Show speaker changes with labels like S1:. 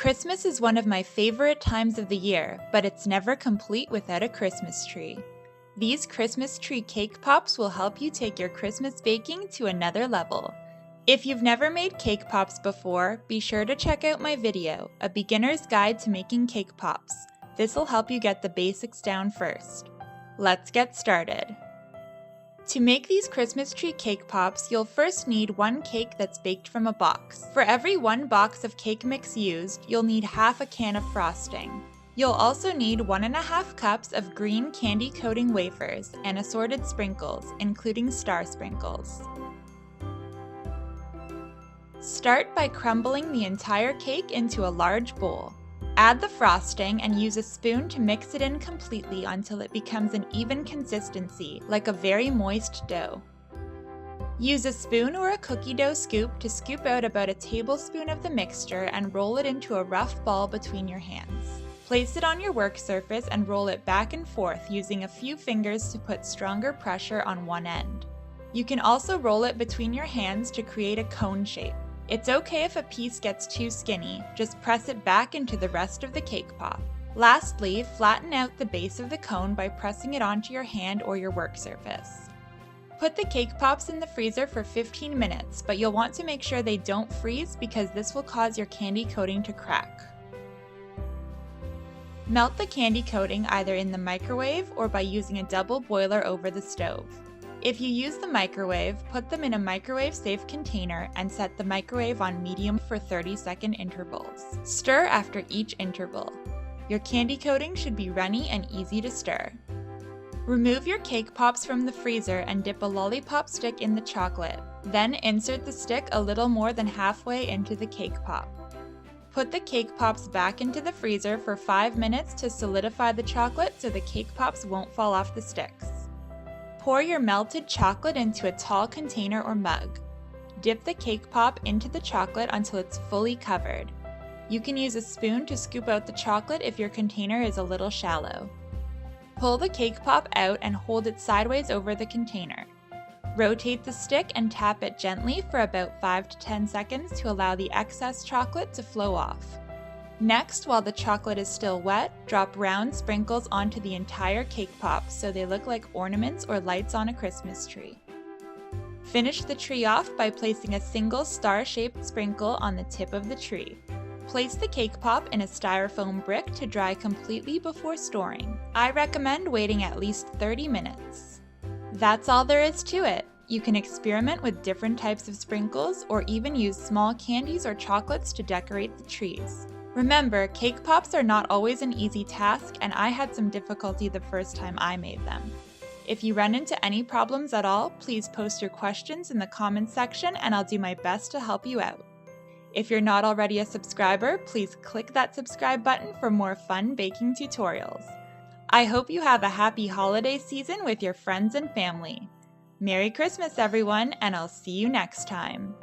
S1: Christmas is one of my favorite times of the year, but it's never complete without a Christmas tree. These Christmas tree cake pops will help you take your Christmas baking to another level. If you've never made cake pops before, be sure to check out my video, A Beginner's Guide to Making Cake Pops. This will help you get the basics down first. Let's get started. To make these Christmas tree cake pops, you'll first need one cake that's baked from a box. For every one box of cake mix used, you'll need half a can of frosting. You'll also need 1.5 cups of green candy coating wafers and assorted sprinkles, including star sprinkles. Start by crumbling the entire cake into a large bowl. Add the frosting and use a spoon to mix it in completely until it becomes an even consistency, like a very moist dough. Use a spoon or a cookie dough scoop to scoop out about a tablespoon of the mixture and roll it into a rough ball between your hands. Place it on your work surface and roll it back and forth using a few fingers to put stronger pressure on one end. You can also roll it between your hands to create a cone shape. It's okay if a piece gets too skinny, just press it back into the rest of the cake pop. Lastly, flatten out the base of the cone by pressing it onto your hand or your work surface. Put the cake pops in the freezer for 15 minutes, but you'll want to make sure they don't freeze because this will cause your candy coating to crack. Melt the candy coating either in the microwave or by using a double boiler over the stove. If you use the microwave, put them in a microwave-safe container and set the microwave on medium for 30-second intervals. Stir after each interval. Your candy coating should be runny and easy to stir. Remove your cake pops from the freezer and dip a lollipop stick in the chocolate. Then insert the stick a little more than halfway into the cake pop. Put the cake pops back into the freezer for 5 minutes to solidify the chocolate so the cake pops won't fall off the sticks. Pour your melted chocolate into a tall container or mug. Dip the cake pop into the chocolate until it's fully covered. You can use a spoon to scoop out the chocolate if your container is a little shallow. Pull the cake pop out and hold it sideways over the container. Rotate the stick and tap it gently for about 5 to 10 seconds to allow the excess chocolate to flow off. Next, while the chocolate is still wet, drop round sprinkles onto the entire cake pop so they look like ornaments or lights on a Christmas tree. Finish the tree off by placing a single star-shaped sprinkle on the tip of the tree. Place the cake pop in a styrofoam brick to dry completely before storing. I recommend waiting at least 30 minutes. That's all there is to it. You can experiment with different types of sprinkles or even use small candies or chocolates to decorate the trees. Remember, cake pops are not always an easy task, and I had some difficulty the first time I made them. If you run into any problems at all, please post your questions in the comments section and I'll do my best to help you out. If you're not already a subscriber, please click that subscribe button for more fun baking tutorials. I hope you have a happy holiday season with your friends and family. Merry Christmas, everyone, and I'll see you next time.